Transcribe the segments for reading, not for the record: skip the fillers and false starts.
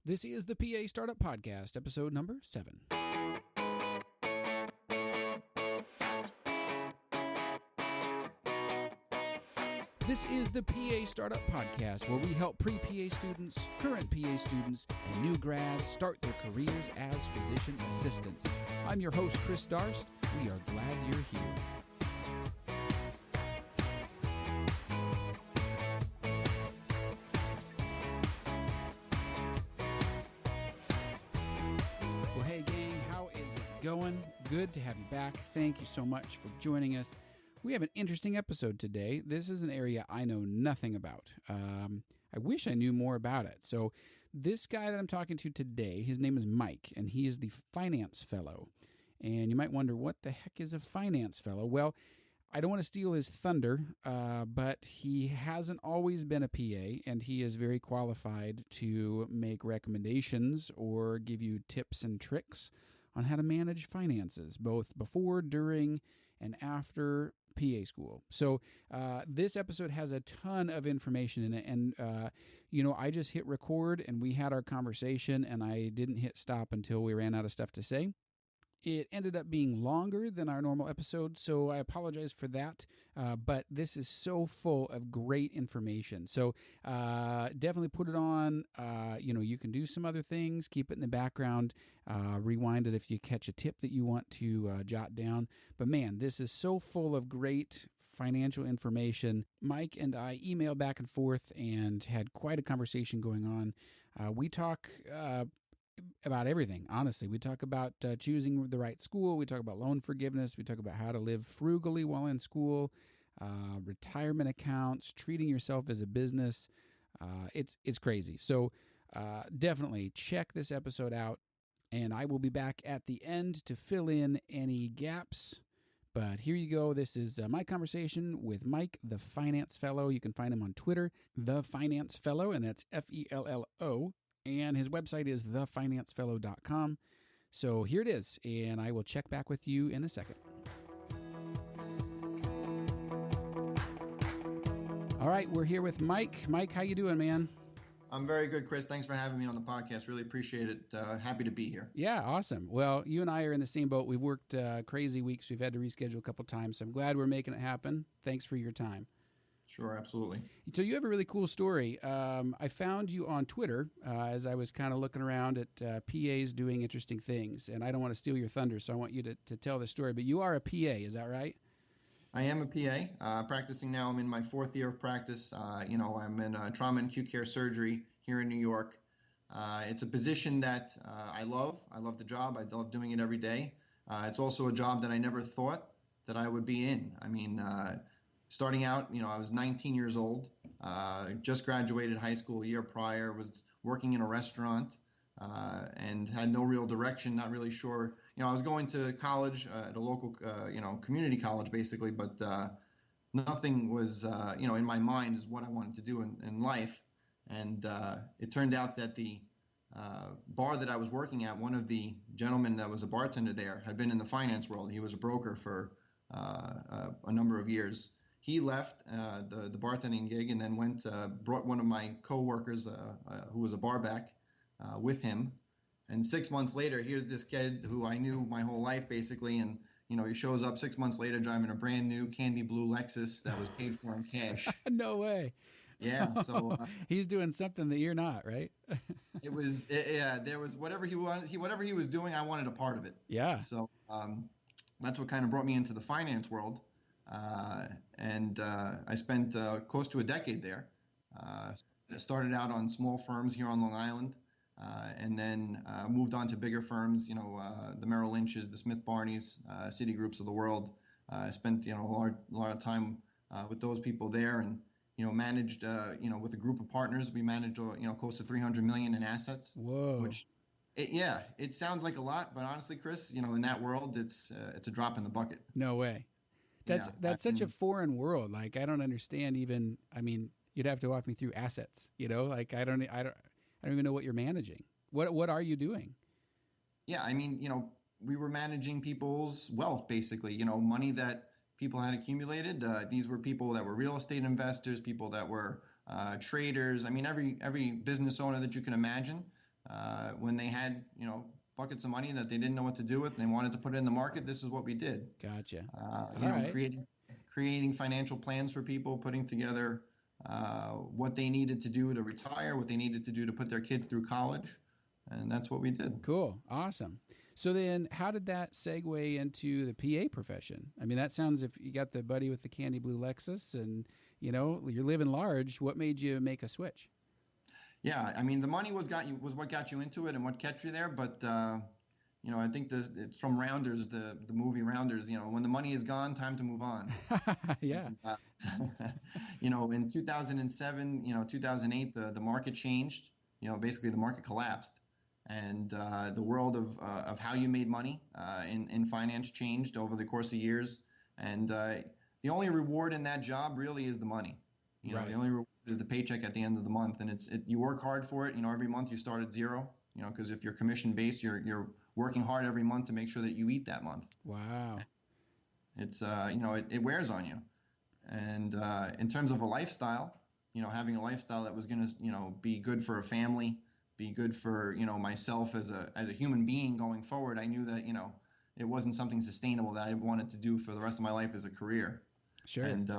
This is the PA Startup Podcast, episode number 7. This is the PA Startup Podcast, where we help pre-PA students, current PA students, and new grads start their careers as physician assistants. I'm your host, Chris Darst. We are glad you're here. Well, hey gang, how is it going? Good to have you back. Thank you so much for joining us. We have an interesting episode today. This is an area I know nothing about. I wish I knew more about it. So this guy that I'm talking to today, his name is Mike, and he is the finance fellow. And you might wonder, what the heck is a finance fellow? Well, I don't want to steal his thunder, but he hasn't always been a PA, and he is very qualified to make recommendations or give you tips and tricks on how to manage finances, both before, during, and after PA school. So this episode has a ton of information in it, and I just hit record and we had our conversation, and I didn't hit stop until we ran out of stuff to say. It ended up being longer than our normal episode, so I apologize for that, but this is so full of great information. So definitely put it on. You can do some other things, keep it in the background, rewind it if you catch a tip that you want to jot down. But man, this is so full of great financial information. Mike and I emailed back and forth and had quite a conversation going on. We talk about everything, honestly. We talk about choosing the right school. We talk about loan forgiveness. We talk about how to live frugally while in school, retirement accounts, treating yourself as a business. It's crazy. So definitely check this episode out, and I will be back at the end to fill in any gaps. But here you go. This is my conversation with Mike, the Finance Fellow. You can find him on Twitter, The Finance Fellow, and that's Fello. And his website is thefinancefellow.com. So here it is, and I will check back with you in a second. All right, we're here with Mike. Mike, how you doing, man? I'm very good, Chris. Thanks for having me on the podcast. Really appreciate it. Happy to be here. Yeah, awesome. Well, you and I are in the same boat. We've worked crazy weeks. We've had to reschedule a couple times, so I'm glad we're making it happen. Thanks for your time. Sure, absolutely. So you have a really cool story. I found you on Twitter as I was kind of looking around at PAs doing interesting things, and I don't want to steal your thunder, so I want you to tell the story. But you are a PA, is that right? I am a PA, practicing now. I'm in my 4th year of practice. I'm in trauma and acute care surgery here in New York. It's a position that I love. I love the job. I love doing it every day. It's also a job that I never thought that I would be in. I mean, starting out, I was 19 years old, just graduated high school a year prior, was working in a restaurant, and had no real direction, not really sure. I was going to college at a local, community college basically, but nothing was, in my mind is what I wanted to do in life. And it turned out that the bar that I was working at, one of the gentlemen that was a bartender there had been in the finance world. He was a broker for a number of years. He left the bartending gig and then brought one of my coworkers, who was a barback, with him. And 6 months later, here's this kid who I knew my whole life basically, and he shows up 6 months later driving a brand new candy blue Lexus that was paid for in cash. No way. Yeah, so he's doing something that you're not, right? There was whatever he wanted, whatever he was doing, I wanted a part of it. Yeah. So that's what kind of brought me into the finance world. And I spent close to a decade there. Started out on small firms here on Long Island, and then moved on to bigger firms, the Merrill Lynch's, the Smith Barneys, Citigroups of the world. I spent, a lot of time with those people there, and, managed, with a group of partners, we managed, close to 300 million in assets. Whoa. Which, it sounds like a lot, but honestly, Chris, in that world, it's a drop in the bucket. No way. That's such a foreign world. Like, I don't understand even. I mean, you'd have to walk me through assets. Like I don't even know what you're managing. What are you doing? Yeah, I mean, we were managing people's wealth, basically. Money that people had accumulated. These were people that were real estate investors, people that were traders. I mean, every business owner that you can imagine. when they had, buckets of money that they didn't know what to do with and they wanted to put it in the market, this is what we did. Gotcha. You All know, right. creating financial plans for people, putting together what they needed to do to retire, what they needed to do to put their kids through college, and that's what we did. Cool. Awesome. So then, how did that segue into the PA profession? I mean, that sounds if you got the buddy with the candy blue Lexus and, you're living large. What made you make a switch? Yeah, I mean, the money was what got you into it and what kept you there, but I think it's from Rounders, the movie Rounders. When the money is gone, time to move on. Yeah. Uh, in 2007, 2008, the market changed. Basically the market collapsed, and the world of how you made money in finance changed over the course of years. And the only reward in that job really is the money. The Right. only reward is the paycheck at the end of the month, and you work hard for it. Every month you start at zero. Because if you're commission based, you're working hard every month to make sure that you eat that month. Wow. It's it wears on you. And in terms of a lifestyle, having a lifestyle that was going to, be good for a family, be good for, myself as a human being going forward, I knew that, it wasn't something sustainable that I wanted to do for the rest of my life as a career. Sure. And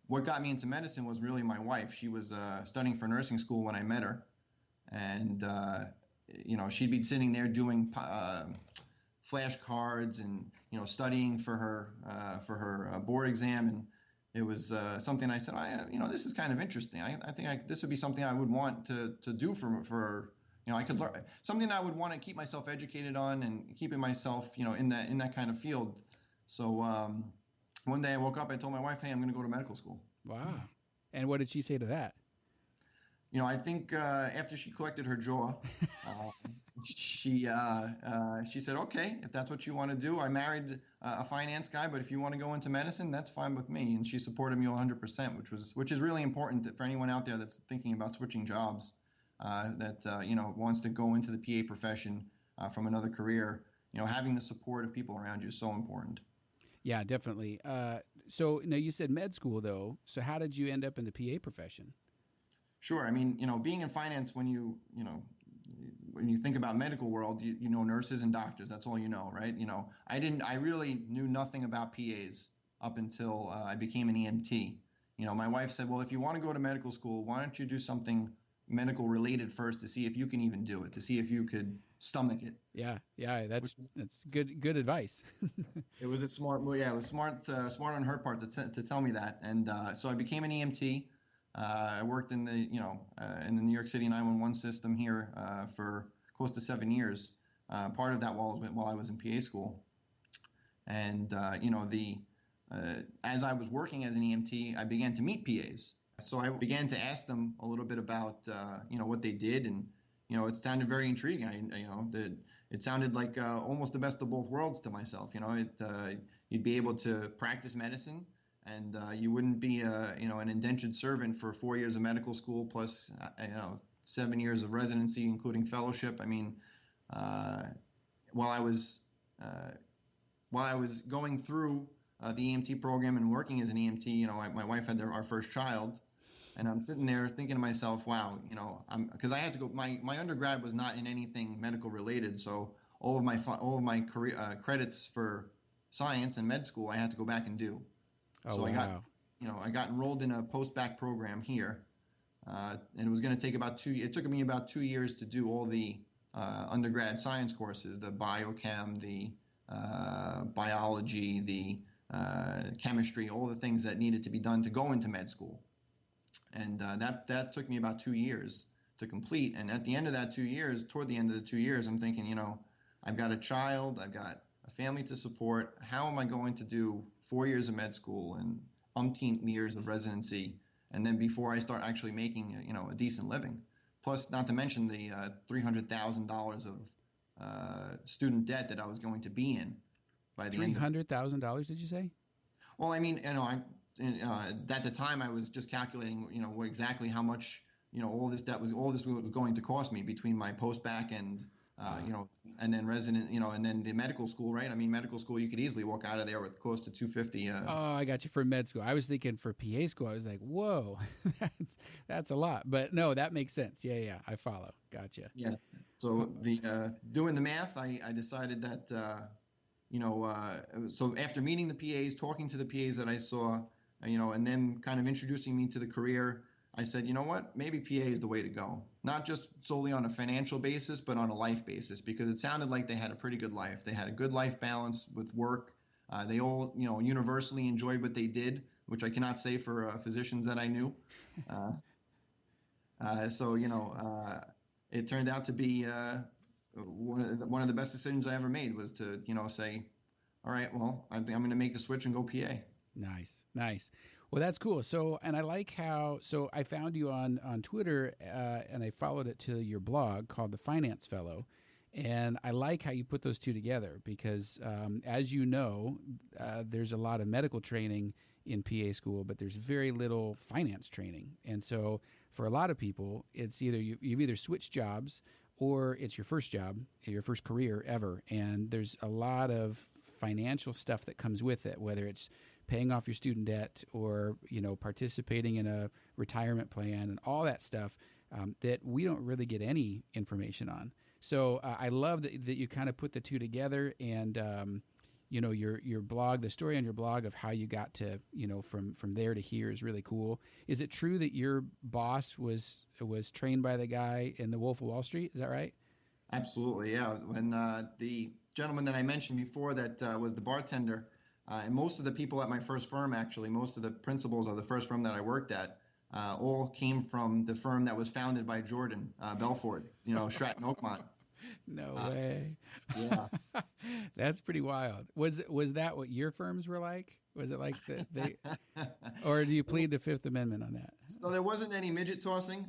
what got me into medicine was really my wife. She was studying for nursing school when I met her, and she'd be sitting there doing flashcards and studying for her board exam, and it was something I said, this is kind of interesting. I think this would be something I would want to do for I could learn something I would want to keep myself educated on and keeping myself in that kind of field. So one day I woke up, I told my wife, hey, I'm going to go to medical school. Wow. And what did she say to that? I think after she collected her jaw, uh, she said, "Okay, if that's what you want to do." I married a finance guy, but if you want to go into medicine, that's fine with me. And she supported me 100%, which is really important for anyone out there that's thinking about switching jobs, that wants to go into the PA profession from another career. Having the support of people around you is so important. Yeah, definitely. So now you said med school though. So how did you end up in the PA profession? Sure. I mean, being in finance, when you think about medical world, you know nurses and doctors. That's all you know, right? I really knew nothing about PAs up until I became an EMT. My wife said, well, if you want to go to medical school, why don't you do something medical related first to see if you can even do it, to see if you could stomach it. Yeah, yeah, Which that's good advice. it was a smart, well, yeah, it was smart on her part to tell me that. And so I became an EMT. I worked in the New York City 911 system here for close to 7 years. Part of that while I was in PA school, and the as I was working as an EMT, I began to meet PAs. So I began to ask them a little bit about what they did, and it sounded very intriguing. It sounded like almost the best of both worlds to myself. You'd be able to practice medicine, and you wouldn't be an indentured servant for 4 years of medical school plus 7 years of residency, including fellowship. I mean, uh, while I was uh, while I was going through the EMT program and working as an EMT, my wife had our first child, and I'm sitting there thinking to myself, wow, because I had to go. My undergrad was not in anything medical related, so all of my career credits for science and med school I had to go back and do. Oh So wow. I got enrolled in a post-bac program here, and it was going to take about two. It took me about 2 years to do all the undergrad science courses, the biochem, the biology, the chemistry, all the things that needed to be done to go into med school. And that took me about 2 years to complete. And at the end of that 2 years, toward the end of the 2 years, I'm thinking, I've got a child, I've got a family to support. How am I going to do 4 years of med school and umpteen years of residency, and then before I start actually making a decent living? Plus, not to mention the $300,000 of student debt that I was going to be in by the Three end of it. hundred thousand dollars? Did you say? Well, I mean, at the time I was just calculating, what exactly how much, all this was going to cost me between my post back and, Uh, and then resident, and then the medical school, right? I mean, medical school, you could easily walk out of there with close to 250. oh, I got you for med school. I was thinking for PA school. I was like, whoa, that's a lot. But no, that makes sense. Yeah, yeah, I follow. Gotcha. Yeah. So the doing the math, I decided that so after meeting the PAs, talking to the PAs that I saw, and then kind of introducing me to the career, I said, you know what, maybe PA is the way to go. Not just solely on a financial basis, but on a life basis, because it sounded like they had a pretty good life. They had a good life balance with work. They all, universally enjoyed what they did, which I cannot say for physicians that I knew. Uh, so, it turned out to be one of the best decisions I ever made was to, say, all right, well, I think I'm going to make the switch and go PA. Nice, nice. Well, that's cool. So, and I like how. So, I found you on Twitter, and I followed it to your blog called The Finance Fellow, and I like how you put those two together because, as you know, there's a lot of medical training in PA school, but there's very little finance training, and so for a lot of people, it's either you've either switched jobs or it's your first job, your first career ever, and there's a lot of financial stuff that comes with it, whether it's paying off your student debt or participating in a retirement plan and all that stuff that we don't really get any information on. So I love that you kind of put the two together, and your blog, the story on your blog of how you got to from there to here is really cool. Is it true that your boss was trained by the guy in The Wolf of Wall Street? Is that right? Absolutely, yeah. When the gentleman that I mentioned before that was the bartender, and most of the people at my first firm, actually, most of the principals of the first firm that I worked at, all came from the firm that was founded by Jordan Belfort, Stratton Oakmont. No Uh, way. yeah. That's pretty wild. Was that what your firms were like? Was it like they or do you so, plead the Fifth Amendment on that? so there wasn't any midget tossing.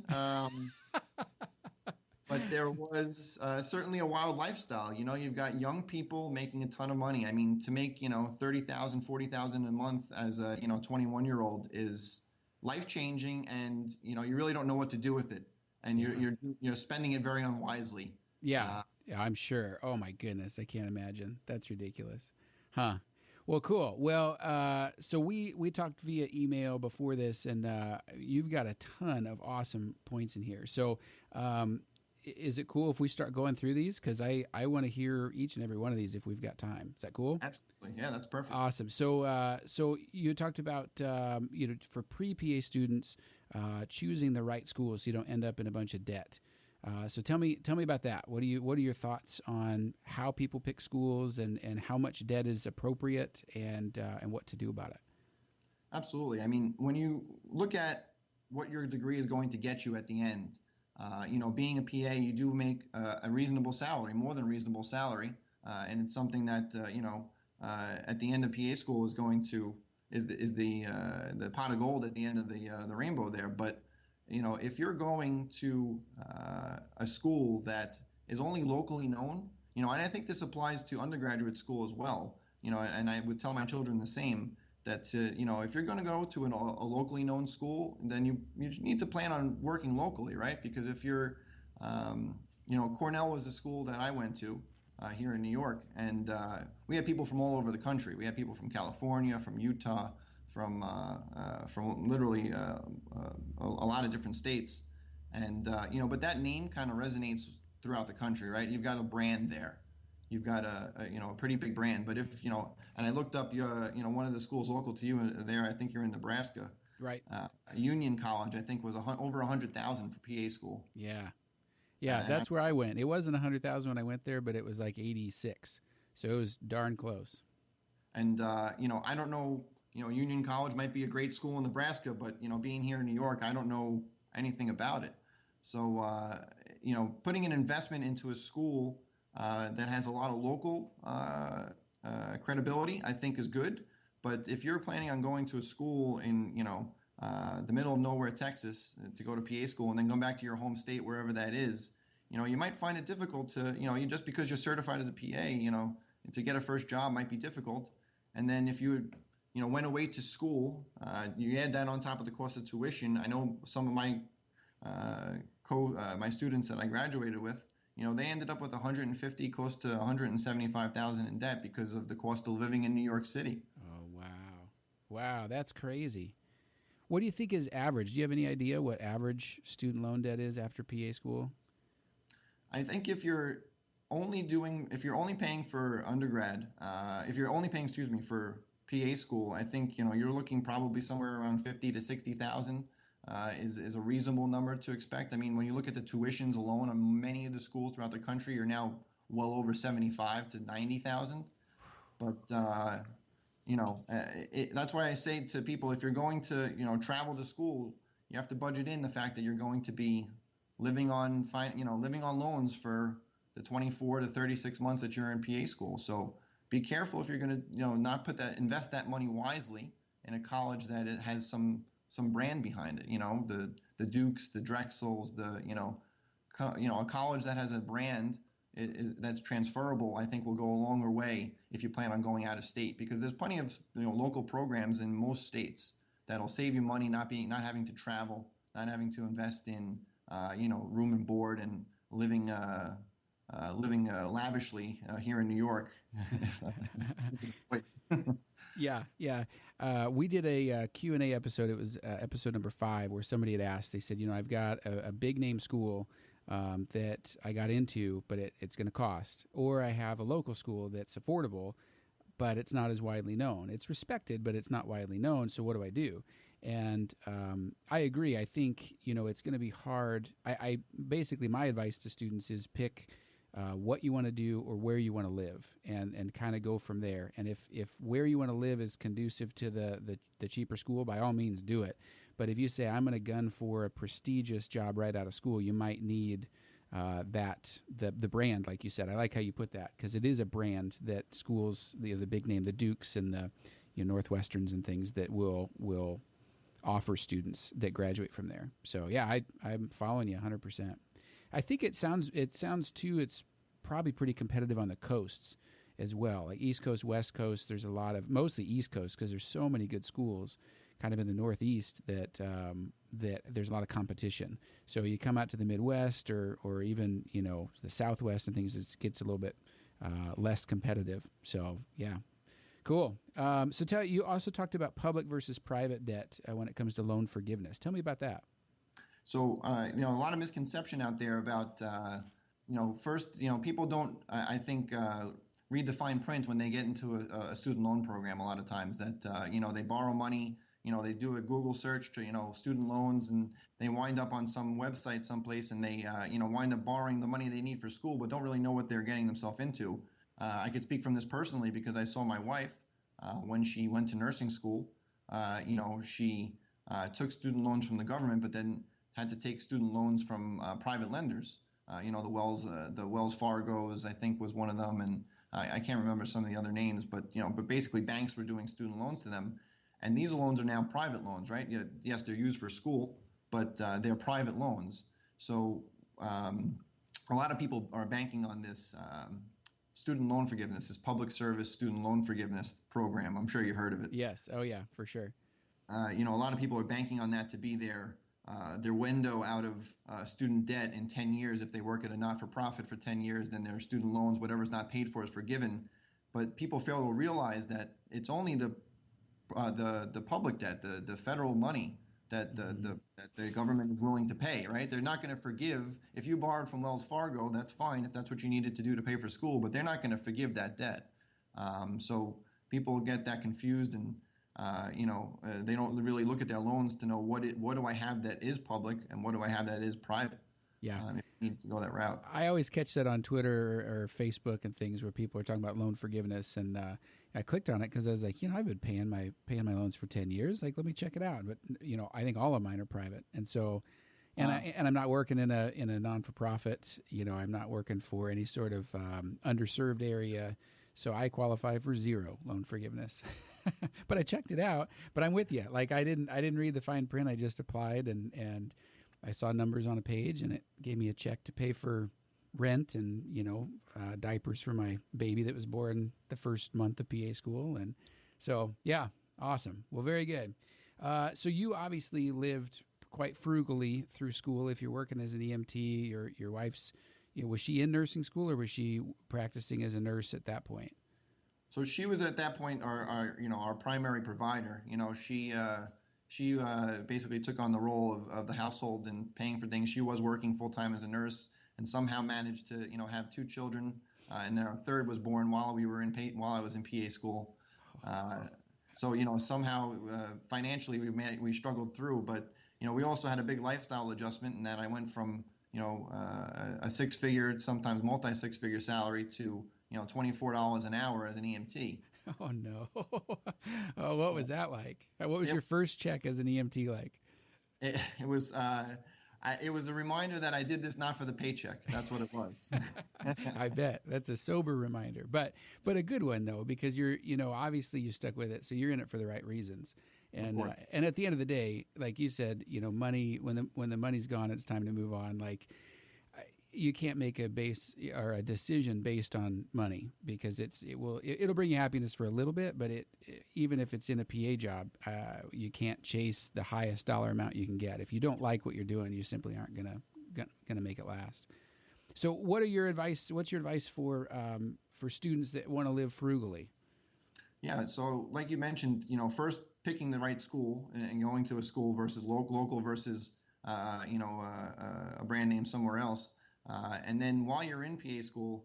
But there was certainly a wild lifestyle. You've got young people making a ton of money. I mean, to make 30,000, 40,000 a month as a 21-year-old is life changing, and you really don't know what to do with it, and Yeah. you're spending it very unwisely. Yeah. Uh, Yeah, I'm sure. Oh my goodness, I can't imagine. That's ridiculous. Huh. Well, cool. Well, so we talked via email before this, and you've got a ton of awesome points in here. So, is it cool if we start going through these? Because I want to hear each and every one of these if we've got time. Is that cool? Absolutely, yeah, that's perfect. Awesome. So you talked about for pre-PA students choosing the right school so you don't end up in a bunch of debt. So tell me about that. What are your thoughts on how people pick schools and how much debt is appropriate and what to do about it? Absolutely. I mean, when you look at what your degree is going to get you at the end, being a PA, you do make a reasonable salary, more than reasonable salary, and it's something that at the end of PA school is the pot of gold at the end of the rainbow there. But if you're going to a school that is only locally known, and I think this applies to undergraduate school as well, and I would tell my children the same, that if you're going to go to a locally known school, then you need to plan on working locally, right? Because if you're, Cornell was the school that I went to here in New York, and we had people from all over the country. We had people from California, from Utah, from literally a lot of different states, and but that name kind of resonates throughout the country, right? You've got a brand there, you've got a pretty big brand. But if and I looked up one of the schools local to you there, I think you're in Nebraska, Right. Union College, I think was over 100,000 for PA school. Yeah. Yeah, And I that's where I went. It wasn't 100,000 when I went there, but it was like 86. So it was darn close. And I don't know. Union College might be a great school in Nebraska, but being here in New York, I don't know anything about it. So putting an investment into a school that has a lot of local credibility, I think, is good. But if you're planning on going to a school in the middle of nowhere, Texas, to go to PA school and then come back to your home state, wherever that is, you might find it difficult to just because you're certified as a PA, to get a first job might be difficult. And then if you went away to school, you add that on top of the cost of tuition. I know some of my my students that I graduated with, they ended up with 150, close to 175,000 in debt because of the cost of living in New York City. Oh, wow. Wow, that's crazy. What do you think is average? Do you have any idea what average student loan debt is after PA school? I think if you're only paying for undergrad, if you're only paying, excuse me, for PA school, I think, you're looking probably somewhere around 50 to 60,000 is a reasonable number to expect. I mean, when you look at the tuitions alone on many of the schools throughout the country, you're now well over 75 to 90,000. But that's why I say to people, if you're going to, travel to school, you have to budget in the fact that you're going to be living on loans for the 24 to 36 months that you're in PA school. So be careful if you're going to, not invest that money wisely in a college that it has some brand behind it. The Dukes, the Drexels, a college that has a brand that's transferable, I think will go a longer way if you plan on going out of state, because there's plenty of local programs in most states that'll save you money, not having to travel, not having to invest in room and board and living lavishly here in New York. Yeah, yeah. We did a Q&A episode. It was episode number 5, where somebody had asked. They said, I've got a big name school that I got into, but it's going to cost. Or I have a local school that's affordable, but it's not as widely known. It's respected, but it's not widely known. So what do I do? And I agree. I think, it's going to be hard. I basically, my advice to students is pick what you want to do or where you want to live, and kind of go from there. And if where you want to live is conducive to the cheaper school, by all means do it. But if you say, I'm going to gun for a prestigious job right out of school, you might need the brand, like you said. I like how you put that, because it is a brand that schools, the big name, the Dukes and the Northwesterns and things, that will offer students that graduate from there. So yeah, I'm following you 100%. I think it sounds too, it's probably pretty competitive on the coasts as well, like East Coast, West Coast. There's a lot of, mostly East Coast, because there's so many good schools kind of in the Northeast that there's a lot of competition. So you come out to the Midwest or even the Southwest and things, it gets a little bit less competitive. So yeah, cool. So you also talked about public versus private debt when it comes to loan forgiveness. Tell me about that. So, a lot of misconception out there about, first, people don't, I think, read the fine print when they get into a student loan program a lot of times, that, they borrow money, they do a Google search to, student loans, and they wind up on some website someplace, and they, wind up borrowing the money they need for school, but don't really know what they're getting themselves into. I could speak from this personally, because I saw my wife when she went to nursing school. She took student loans from the government, but then had to take student loans from private lenders. The Wells Fargo's, I think, was one of them, and I can't remember some of the other names, but basically banks were doing student loans to them, and these loans are now private loans, right? Yes, they're used for school, but they're private loans. So a lot of people are banking on this student loan forgiveness, this public service student loan forgiveness program. I'm sure you've heard of it. Yes. Oh yeah, for sure. A lot of people are banking on that to be their window out of student debt in 10 years. If they work at a not-for-profit for 10 years, then their student loans, whatever's not paid for, is forgiven. But people fail to realize that it's only the public debt, the federal money that the government is willing to pay, right? They're not going to forgive. If you borrowed from Wells Fargo, that's fine if that's what you needed to do to pay for school, but they're not going to forgive that debt. So people get that confused, and they don't really look at their loans to know what do I have that is public and what do I have that is private. Yeah, it needs to go that route. I always catch that on Twitter or Facebook and things, where people are talking about loan forgiveness, and I clicked on it because I was like, I've been paying my loans for 10 years. Like, let me check it out. But I think all of mine are private, and so. And I'm not working in a non-for-profit. I'm not working for any sort of underserved area, so I qualify for 0 loan forgiveness. But I checked it out. But I'm with you. Like, I didn't read the fine print. I just applied, and I saw numbers on a page, and it gave me a check to pay for rent and diapers for my baby that was born the first month of PA school. And so yeah, awesome. Well, very good. So you obviously lived quite frugally through school. If you're working as an EMT, your wife's, was she in nursing school, or was she practicing as a nurse at that point? So she was at that point our primary provider. She basically took on the role of the household and paying for things. She was working full time as a nurse, and somehow managed to, have two children. And then our third was born while we were while I was in PA school. Uh, so, somehow financially we struggled through, but we also had a big lifestyle adjustment in that I went from a six-figure, sometimes multi-six-figure salary to $24 an hour as an EMT. Oh no. Oh, what was So that like? What was it your first check as an EMT like? it was it was a reminder that I did this not for the paycheck. That's what it was. I bet that's a sober reminder, but a good one though, because obviously you stuck with it, so you're in it for the right reasons. Of course. And at the end of the day, like you said, money, when the money's gone, it's time to move on. Like you can't make a base or a decision based on money, because it'll bring you happiness for a little bit, but even if it's in a PA job, you can't chase the highest dollar amount you can get. If you don't like what you're doing, you simply aren't gonna make it last. So, what's your advice for students that want to live frugally? Yeah, so like you mentioned, first picking the right school and going to a school versus local versus a brand name somewhere else. And then while you're in PA school,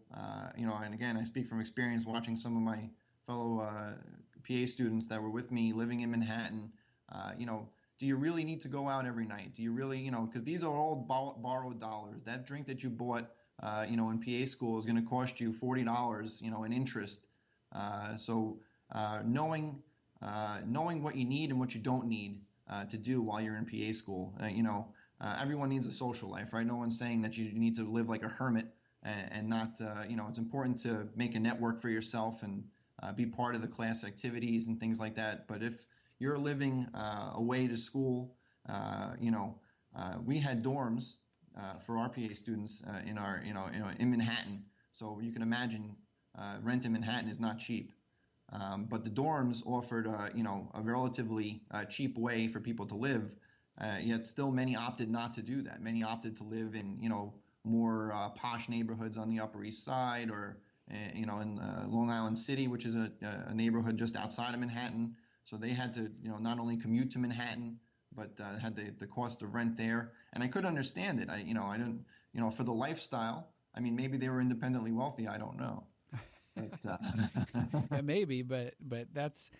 and again, I speak from experience watching some of my fellow PA students that were with me living in Manhattan. Do you really need to go out every night? Do you really, because these are all borrowed dollars. That drink that you bought, in PA school is going to cost you $40, in interest. So knowing what you need and what you don't need to do while you're in PA school. Everyone needs a social life, right? No one's saying that you need to live like a hermit and not, it's important to make a network for yourself and be part of the class activities and things like that. But if you're living away to school, we had dorms for our PA students in Manhattan. So you can imagine rent in Manhattan is not cheap. But the dorms offered, a relatively cheap way for people to live. Yet still, many opted not to do that. Many opted to live in, more posh neighborhoods on the Upper East Side, or, in Long Island City, which is a neighborhood just outside of Manhattan. So they had to, not only commute to Manhattan, but had the cost of rent there. And I could understand it. I didn't, for the lifestyle. I mean, maybe they were independently wealthy. I don't know. But Yeah, maybe, but that's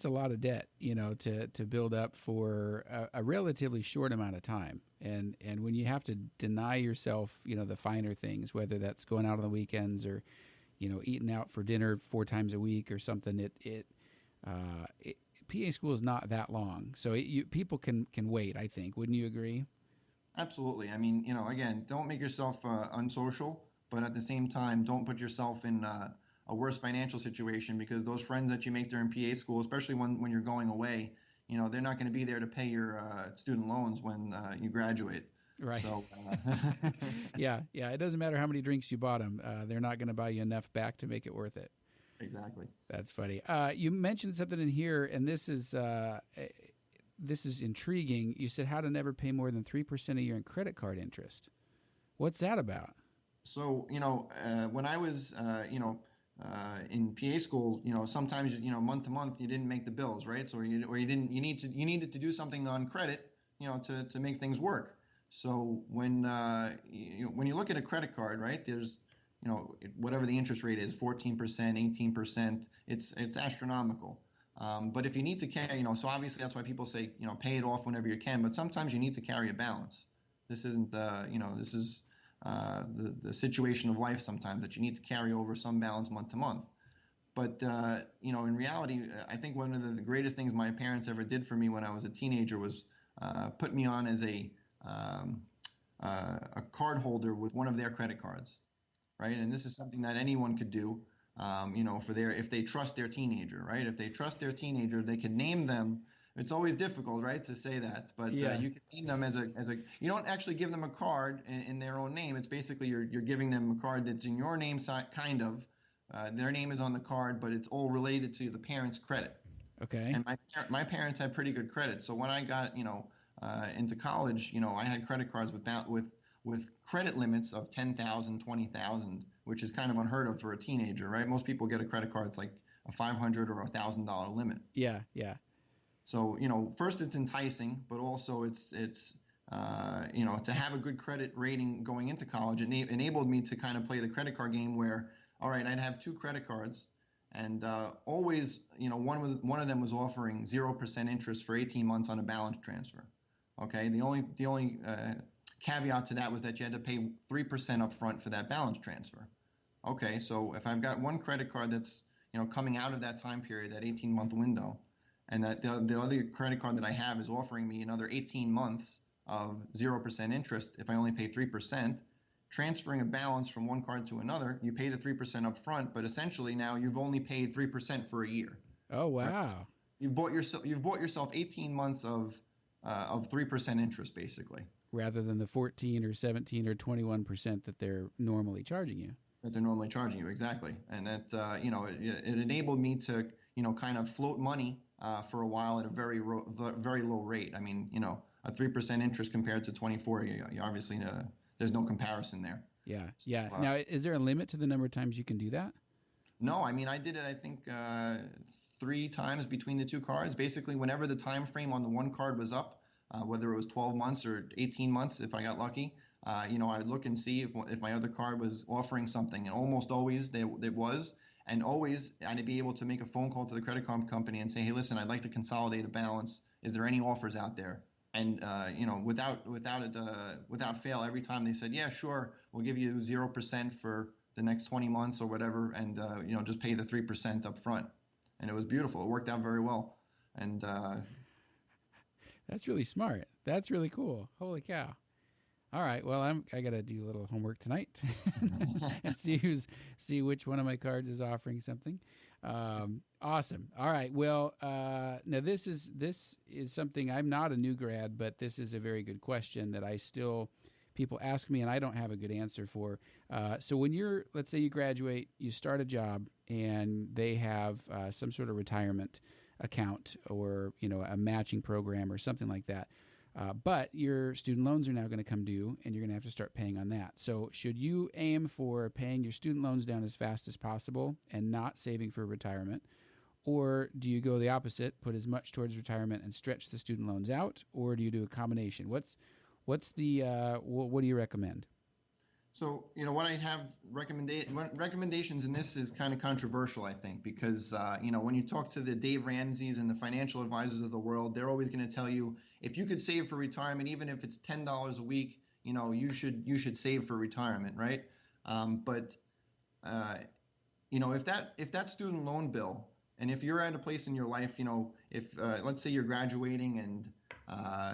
a lot of debt, to build up for a relatively short amount of time. And when you have to deny yourself, the finer things, whether that's going out on the weekends or, eating out for dinner 4 times a week or something, PA school is not that long, so people can wait. I think, wouldn't you agree? Absolutely. I mean, again, don't make yourself unsocial, but at the same time, don't put yourself in a worse financial situation, because those friends that you make during PA school, especially when you're going away, they're not going to be there to pay your student loans when you graduate. Right. So, Yeah, yeah. It doesn't matter how many drinks you bought them; they're not going to buy you enough back to make it worth it. exactly. That's funny. You mentioned something in here, and this is intriguing. You said how to never pay more than 3% a year in credit card interest. What's that about? So, when I was, in PA school, sometimes, month to month, you didn't make the bills, right? So, you didn't, you needed to do something on credit, to make things work. So when you look at a credit card, right, there's, whatever the interest rate is, 14%, 18%, it's astronomical. But if you need to carry, so obviously that's why people say, pay it off whenever you can, but sometimes you need to carry a balance. This isn't, this is the situation of life sometimes, that you need to carry over some balance month to month. But in reality, I think one of the greatest things my parents ever did for me when I was a teenager was put me on as um, a card holder with one of their credit cards, right? And this is something that anyone could do, for if they trust their teenager, right? If they trust their teenager, they can name them. It's always difficult, right, to say that, but Yeah. you can name them as a. You don't actually give them a card in their own name. It's basically you're giving them a card that's in your name, kind of. Their name is on the card, but it's all related to the parent's credit. Okay. And my parents had pretty good credit, so when I got into college, I had credit cards with credit limits of 10,000, 20,000, which is kind of unheard of for a teenager, right? Most people get a credit card, it's like a $500 or $1,000 limit. Yeah. Yeah. So, first it's enticing, but also it's to have a good credit rating going into college, enabled me to kind of play the credit card game where, all right, I'd have two credit cards, and always, one of them was offering 0% interest for 18 months on a balance transfer. Okay, the only caveat to that was that you had to pay 3% upfront for that balance transfer. Okay, so if I've got one credit card that's coming out of that time period, that 18-month window, and that the other credit card that I have is offering me another 18 months of 0% interest if I only pay 3%, transferring a balance from one card to another, you pay the 3% up front, but essentially now you've only paid 3% for a year. Oh, Right? wow. You've bought yourself 18 months of 3% interest basically. Rather than the 14 or 17 or 21% that they're normally charging you. That they're normally charging you, exactly. And that it enabled me to kind of float money for a while at a very low rate. I mean, a 3% interest compared to 24, you obviously there's no comparison there. Yeah, yeah. So, Now, is there a limit to the number of times you can do that? no, I mean I did it. I think 3 times between the two cards. Basically, whenever the time frame on the one card was up, whether it was 12 months or 18 months, if I got lucky, I'd look and see if my other card was offering something, and almost always it was. And always I'd be able to make a phone call to the credit card company and say, hey, listen, I'd like to consolidate a balance. Is there any offers out there? And without fail, every time they said, yeah, sure, we'll give you 0% for the next 20 months or whatever, and just pay the 3% up front. And it was beautiful. It worked out very well. And That's really smart. That's really cool. Holy cow. All right. Well, I got to do a little homework tonight and see which one of my cards is offering something. Awesome. All right. Well, now this is something. I'm not a new grad, but this is a very good question that people ask me and I don't have a good answer for. So when let's say you graduate, you start a job and they have some sort of retirement account or a matching program or something like that. But your student loans are now going to come due, and you're going to have to start paying on that. So should you aim for paying your student loans down as fast as possible and not saving for retirement? Or do you go the opposite, put as much towards retirement and stretch the student loans out? Or do you do a combination? What do you recommend? So, what I have recommendations in this is kind of controversial, I think, because, when you talk to the Dave Ramseys and the financial advisors of the world, they're always going to tell you if you could save for retirement, even if it's $10 a week, you should save for retirement, right? But if that student loan bill, and if you're at a place in your life, if let's say you're graduating and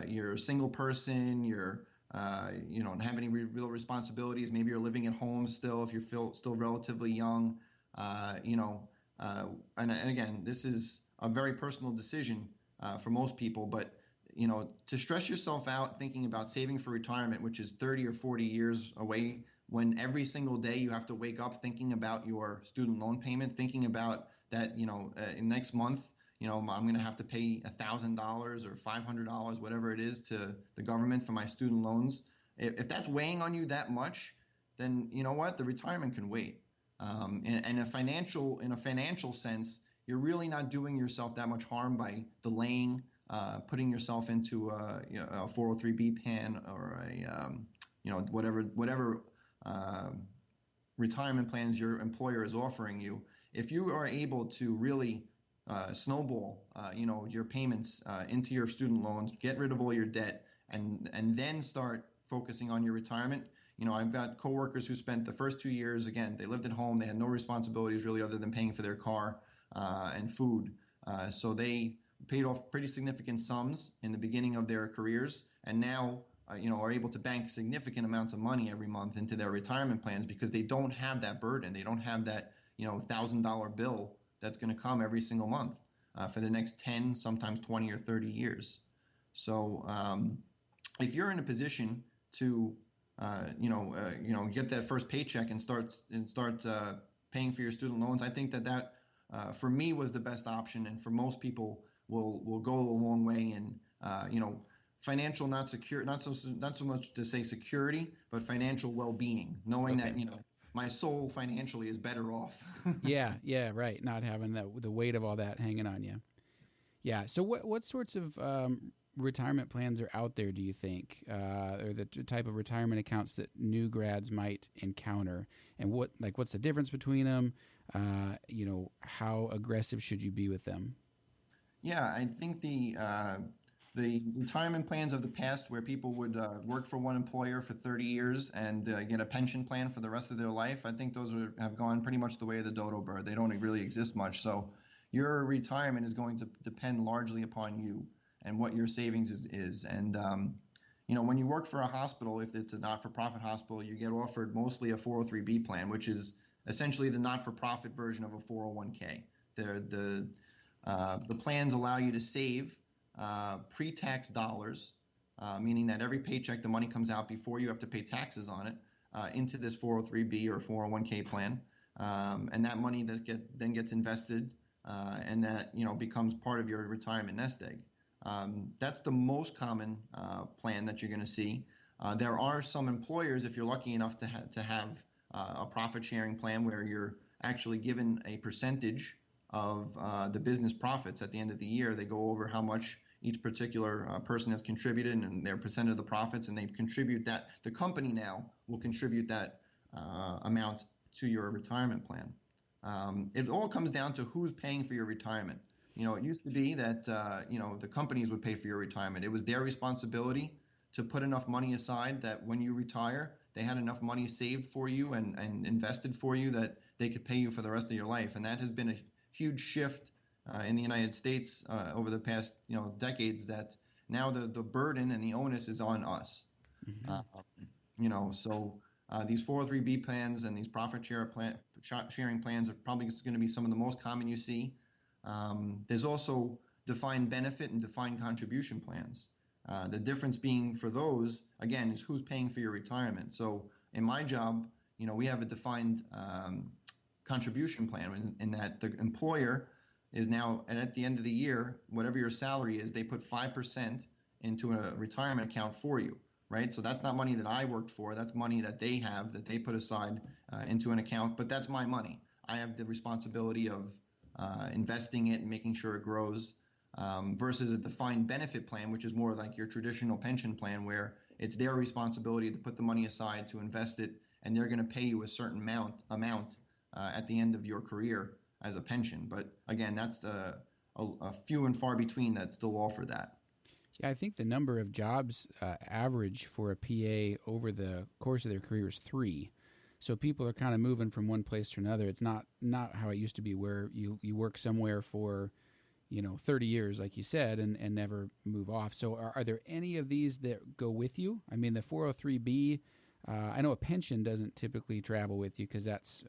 you're a single person, you don't have any real responsibilities. Maybe you're living at home still if you're still relatively young. And again, this is a very personal decision for most people. But to stress yourself out thinking about saving for retirement, which is 30 or 40 years away, when every single day you have to wake up thinking about your student loan payment, thinking about that, next month, I'm going to have to pay $1,000 or $500, whatever it is, to the government for my student loans. If that's weighing on you that much, then you know what? The retirement can wait. In a financial sense, you're really not doing yourself that much harm by delaying putting yourself into a 403b plan or whatever retirement plans your employer is offering you. If you are able to really snowball, your payments into your student loans, get rid of all your debt, and then start focusing on your retirement. I've got coworkers who spent the first 2 years, again, they lived at home, they had no responsibilities really other than paying for their car and food. So they paid off pretty significant sums in the beginning of their careers, and now are able to bank significant amounts of money every month into their retirement plans because they don't have that burden. They don't have that $1,000 bill that's going to come every single month for the next 10, sometimes 20 or 30 years. So if you're in a position to get that first paycheck and start paying for your student loans, I think that for me was the best option, and for most people will go a long way in financial, not so much to say security, but financial well-being, knowing Okay. that my soul financially is better off. Yeah, right. Not having the weight of all that hanging on you. Yeah. So what sorts of retirement plans are out there, do you think, or the type of retirement accounts that new grads might encounter, and what's the difference between them? How aggressive should you be with them? Yeah, I think the retirement plans of the past, where people would work for one employer for 30 years and get a pension plan for the rest of their life, I think those have gone pretty much the way of the dodo bird. They don't really exist much. So your retirement is going to depend largely upon you and what your savings is. And when you work for a hospital, if it's a not-for-profit hospital, you get offered mostly a 403b plan, which is essentially the not-for-profit version of a 401k. The plans allow you to save pre-tax dollars, meaning that every paycheck, the money comes out before you have to pay taxes on it, into this 403b or 401k plan, and that money then gets invested, and that becomes part of your retirement nest egg. That's the most common plan that you're going to see. There are some employers, if you're lucky enough to have a profit sharing plan, where you're actually given a percentage of the business profits at the end of the year. They go over how much each particular person has contributed and their percent of the profits, and they contribute that. The company now will contribute that amount to your retirement plan. It all comes down to who's paying for your retirement. It used to be that the companies would pay for your retirement. It was their responsibility to put enough money aside that when you retire, they had enough money saved for you and invested for you that they could pay you for the rest of your life. And that has been a huge shift in the United States over the past decades, that now the burden and the onus is on us. Mm-hmm. So these 403b plans and these sharing plans are probably going to be some of the most common you see. There's also defined benefit and defined contribution plans. The difference being for those, again, is who's paying for your retirement. So in my job, we have a defined contribution plan in that the employer is now, and at the end of the year, whatever your salary is, they put 5% into a retirement account for you, right? So that's not money that I worked for. That's money that they have, that they put aside into an account, but that's my money. I have the responsibility of investing it and making sure it grows, versus a defined benefit plan, which is more like your traditional pension plan, where it's their responsibility to put the money aside to invest it, and they're going to pay you a certain amount at the end of your career as a pension. But again, that's a few and far between that still offer that. Yeah, I think the number of jobs average for a PA over the course of their career is 3. So people are kind of moving from one place to another. It's not how it used to be, where you work somewhere for 30 years, like you said, and never move off. So are there any of these that go with you? I mean, the 403b, I know a pension doesn't typically travel with you because that's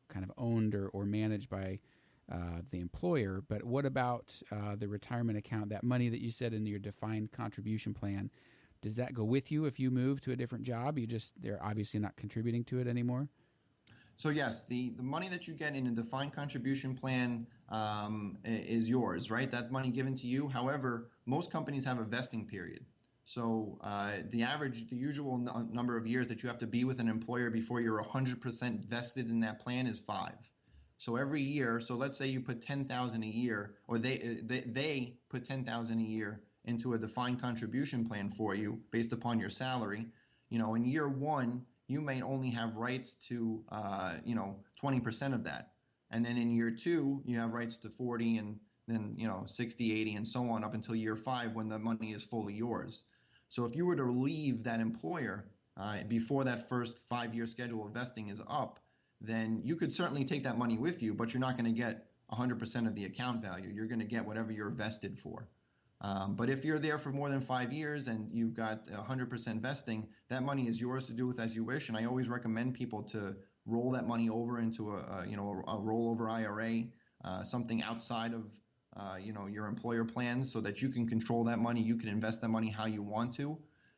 kind of owned or managed by the employer. But what about the retirement account, that money that you said in your defined contribution plan? Does that go with you if you move to a different job? They're obviously not contributing to it anymore. So yes, the money that you get in a defined contribution plan is yours, right? That money given to you. However, most companies have a vesting period. So the usual number of years that you have to be with an employer before you're 100% vested in that plan is 5. So every year, so let's say you put 10,000 a year, or they put 10,000 a year into a defined contribution plan for you based upon your salary. In year 1, you may only have rights to 20% of that, and then in year 2 you have rights to 40, and then 60, 80, and so on up until year 5, when the money is fully yours. So if you were to leave that employer before that first 5-year schedule of vesting is up, then you could certainly take that money with you, but you're not going to get 100% of the account value. You're going to get whatever you're vested for. But if you're there for more than 5 years and you've got 100% vesting, that money is yours to do with as you wish. And I always recommend people to roll that money over into a rollover IRA, something outside of your employer plans, so that you can control that money. You can invest that money how you want to.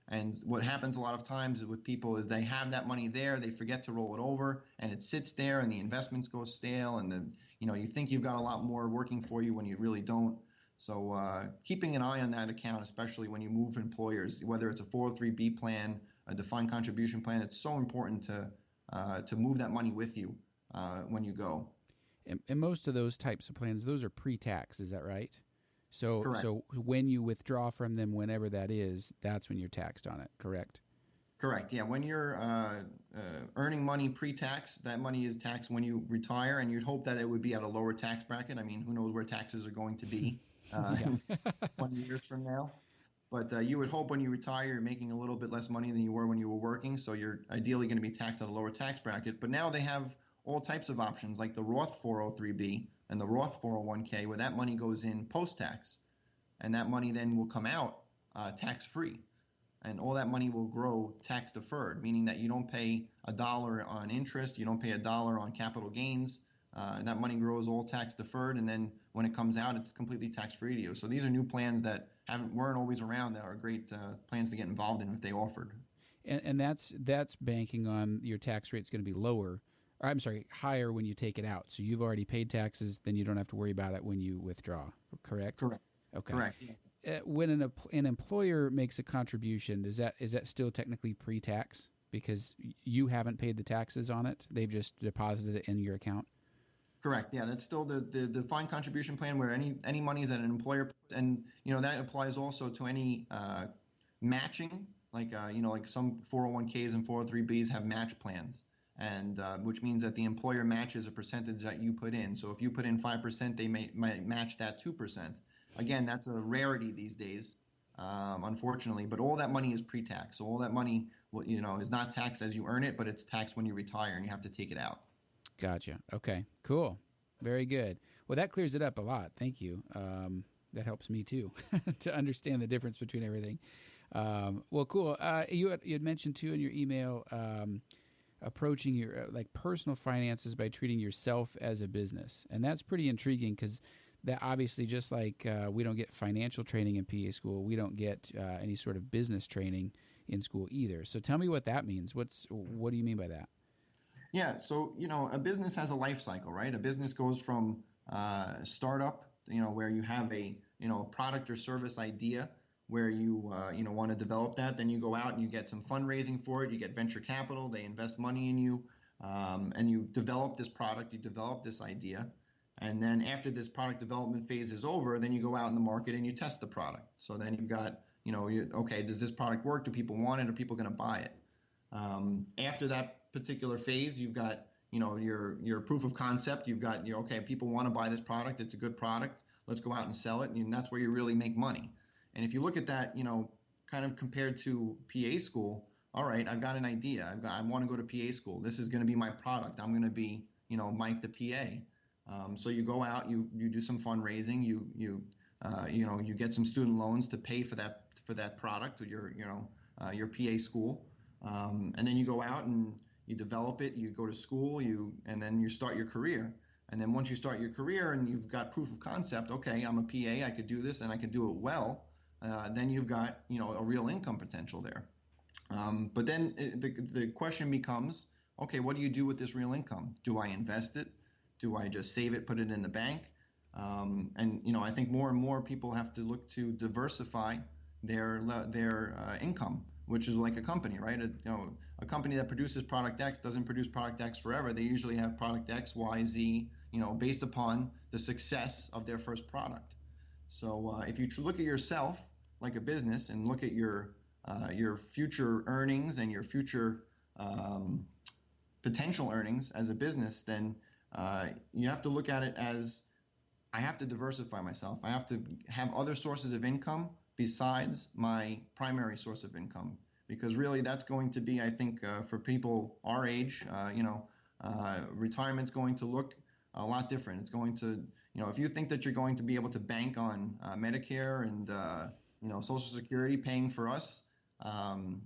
And what happens a lot of times with people is they have that money there, they forget to roll it over, and it sits there, and the investments go stale, and you think you've got a lot more working for you when you really don't. So keeping an eye on that account, especially when you move employers, whether it's a 403b plan, a defined contribution plan, it's so important to move that money with you when you go. And most of those types of plans, those are pre-tax. Is that right? So Correct. so when you withdraw from them, whenever that is, that's when you're taxed on it. Correct? Correct. Yeah. When you're earning money pre-tax, that money is taxed when you retire, and you'd hope that it would be at a lower tax bracket. I mean, who knows where taxes are going to be Yeah. 20 years from now? But you would hope when you retire, you're making a little bit less money than you were when you were working. So you're ideally going to be taxed at a lower tax bracket. But now they have all types of options like the Roth 403B and the Roth 401k, where that money goes in post-tax, and that money then will come out tax-free, and all that money will grow tax deferred, meaning that you don't pay a dollar on interest, you don't pay a dollar on capital gains. And that money grows all tax deferred, and then when it comes out, it's completely tax free to you. So these are new plans that haven't weren't always around, that are great plans to get involved in if they offered. And that's banking on your tax rate's going to be lower. Or, I'm sorry, higher when you take it out. So you've already paid taxes, then you don't have to worry about it when you withdraw. Correct? Correct. Okay. Correct. Yeah. When an employer makes a contribution, is that still technically pre-tax because you haven't paid the taxes on it? They've just deposited it in your account. Correct. Yeah, that's still the defined contribution plan, where any monies that an employer puts, and that applies also to any matching, like like some 401ks and 403bs have match plans, and which means that the employer matches a percentage that you put in. So if you put in 5%, they might match that 2%. Again, that's a rarity these days, unfortunately. But all that money is pre-tax, so all that money, is not taxed as you earn it, but it's taxed when you retire and you have to take it out. Gotcha. Okay. Cool. Very good. Well, that clears it up a lot. Thank you. That helps me too to understand the difference between everything. Well, cool. You had mentioned too in your email approaching your like personal finances by treating yourself as a business, and that's pretty intriguing because that obviously just like we don't get financial training in PA school, we don't get any sort of business training in school either. So tell me what that means. What do you mean by that? Yeah, so a business has a life cycle, right? A business goes from startup, where you have a product or service idea, where you want to develop that. Then you go out and you get some fundraising for it. You get venture capital. They invest money in you, and you develop this product. You develop this idea, and then after this product development phase is over, then you go out in the market and you test the product. So then you've got okay, does this product work? Do people want it? Are people going to buy it? After that particular phase, you've got your proof of concept. You've got okay, people want to buy this product. It's a good product. Let's go out and sell it, and that's where you really make money. And if you look at that, kind of compared to PA school, all right, I've got an idea. I want to go to PA school. This is going to be my product. I'm going to be Mike the PA. So you go out, you do some fundraising, you get some student loans to pay for that product, or your PA school. And then you go out and you develop it, you go to school, and then you start your career. And then once you start your career and you've got proof of concept, okay, I'm a PA, I could do this and I could do it well. Then you've got a real income potential there. But then the question becomes, okay, what do you do with this real income? Do I invest it? Do I just save it, put it in the bank? And I think more and more people have to look to diversify their income, which is like a company, right? A company that produces product X doesn't produce product X forever. They usually have product X, Y, Z, based upon the success of their first product. So if you look at yourself like a business and look at your future earnings and your future potential earnings as a business, then you have to look at it as, I have to diversify myself. I have to have other sources of income besides my primary source of income, because really that's going to be, I think, for people our age, retirement's going to look a lot different. It's going to, if you think that you're going to be able to bank on Medicare and Social Security paying for us, I'm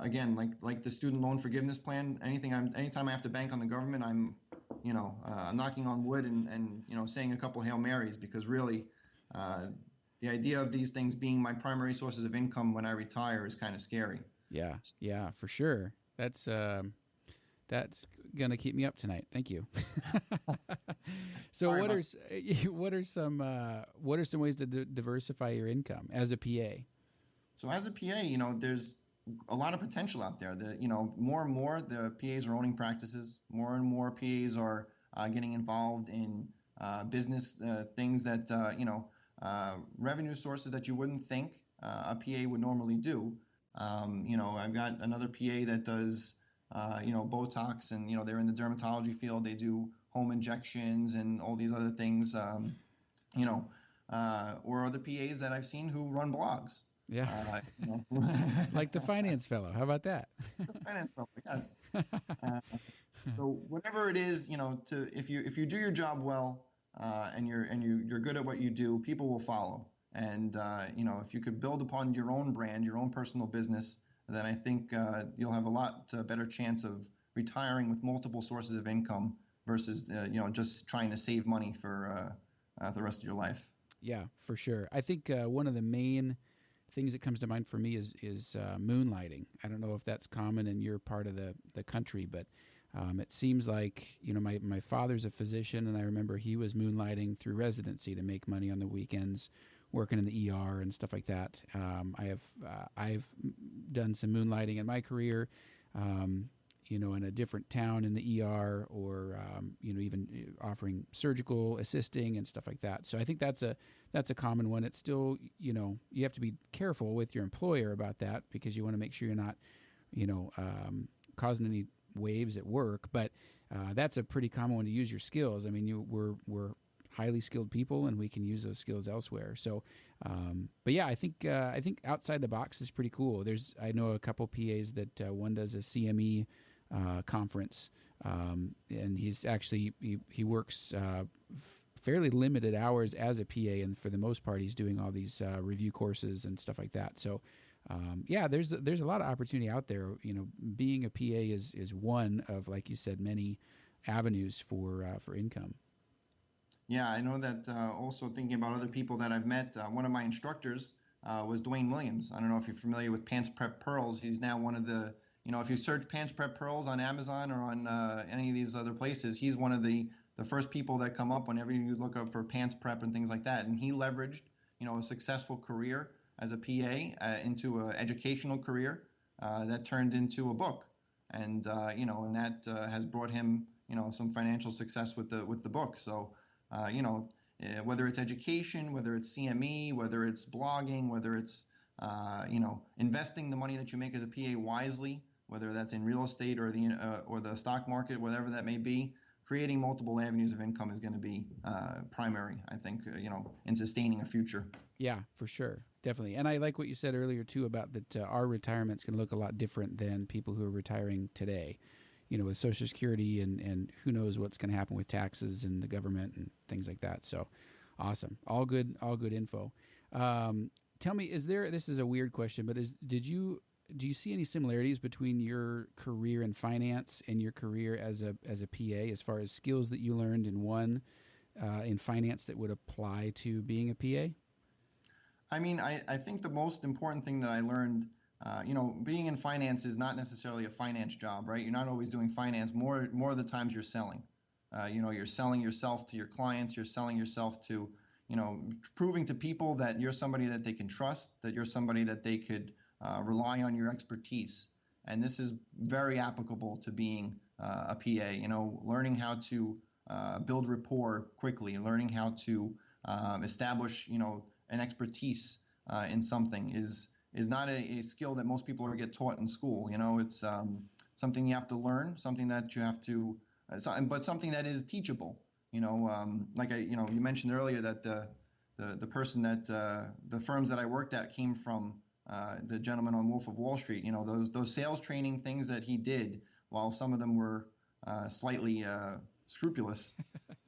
again, like the student loan forgiveness plan. Anytime I have to bank on the government, I'm knocking on wood and saying a couple Hail Marys, because really, the idea of these things being my primary sources of income when I retire is kind of scary. Yeah, for sure. That's gonna keep me up tonight. Thank you. So Sorry what about are what are some ways to diversify your income as a PA? So as a PA, there's a lot of potential out there. More and more the PAs are owning practices. More and more PAs are getting involved in business things that revenue sources that you wouldn't think a PA would normally do. I've got another PA that does, Botox, and they're in the dermatology field. They do home injections and all these other things. You know, or other PAs that I've seen who run blogs. Yeah. Uh, you know, Like the finance fellow. How about that? the finance fellow, yes. Uh, so whatever it is, to if you do your job well, and you're good at what you do, people will follow. And if you could build upon your own brand, your own personal business, then I think you'll have a lot better chance of retiring with multiple sources of income versus just trying to save money for the rest of your life. Yeah, for sure. I think one of the main things that comes to mind for me is moonlighting. I don't know if that's common in your part of the country, but it seems like my father's a physician, and I remember he was moonlighting through residency to make money on the weekends, working in the ER and stuff like that. I've done some moonlighting in my career. In a different town in the ER, or even offering surgical assisting and stuff like that. So I think that's a common one. It's still, you have to be careful with your employer about that, because you want to make sure you're not causing any waves at work. But that's a pretty common one to use your skills. I mean, we're highly skilled people, and we can use those skills elsewhere. So, but yeah, I think outside the box is pretty cool. I know a couple PAs that one does a CME conference, and he works fairly limited hours as a PA, and for the most part he's doing all these review courses and stuff like that. So there's a lot of opportunity out there. Being a PA is one of, like you said, many avenues for income. Yeah, I know that. Also thinking about other people that I've met, one of my instructors was Dwayne Williams. I don't know if you're familiar with Pants Prep Pearls. He's now one of the, if you search Pants Prep Pearls on Amazon or on any of these other places, he's one of the first people that come up whenever you look up for pants prep and things like that. And he leveraged, a successful career as a PA into an educational career that turned into a book, and that has brought him, some financial success with the book. So, whether it's education, whether it's CME, whether it's blogging, whether it's investing the money that you make as a PA wisely, whether that's in real estate or the stock market, whatever that may be, creating multiple avenues of income is going to be primary, I think, in sustaining a future. Yeah, for sure. Definitely. And I like what you said earlier, too, about that our retirement's going to look a lot different than people who are retiring today, with Social Security and who knows what's going to happen with taxes and the government and things like that. So awesome. All good info. Tell me, this is a weird question, but do you see any similarities between your career in finance and your career as a PA, as far as skills that you learned in one in finance that would apply to being a PA? I mean, I think the most important thing that I learned, being in finance is not necessarily a finance job, right? You're not always doing finance. More of the times you're selling. You're selling yourself to your clients. You're selling yourself to, proving to people that you're somebody that they can trust, that you're somebody that they could rely on your expertise. And this is very applicable to being a PA. Learning how to build rapport quickly, learning how to establish, an expertise in something is not a skill that most people get taught in school. It's something you have to learn, something that you have to, but something that is teachable. You mentioned earlier that the person that the firms that I worked at came from the gentleman on Wolf of Wall Street. Those sales training things that he did, while some of them were slightly scrupulous.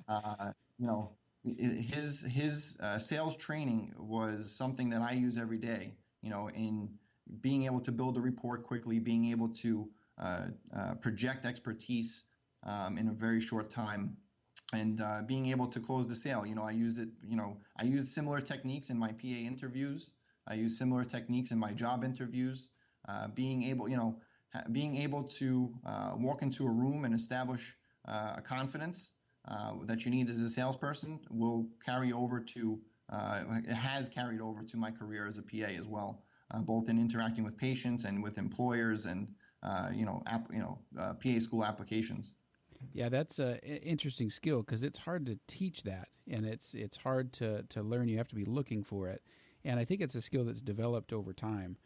Uh, you know, his sales training was something that I use every day. In being able to build a report quickly, being able to project expertise in a very short time, and being able to close the sale. I use it. I use similar techniques in my PA interviews. I use similar techniques in my job interviews. Being able to walk into a room and establish a confidence that you need as a salesperson will carry over to it has carried over to my career as a PA as well, both in interacting with patients and with employers and PA school applications. Yeah, that's a interesting skill because it's hard to teach that, and it's hard to learn. You have to be looking for it, and I think it's a skill that's developed over time.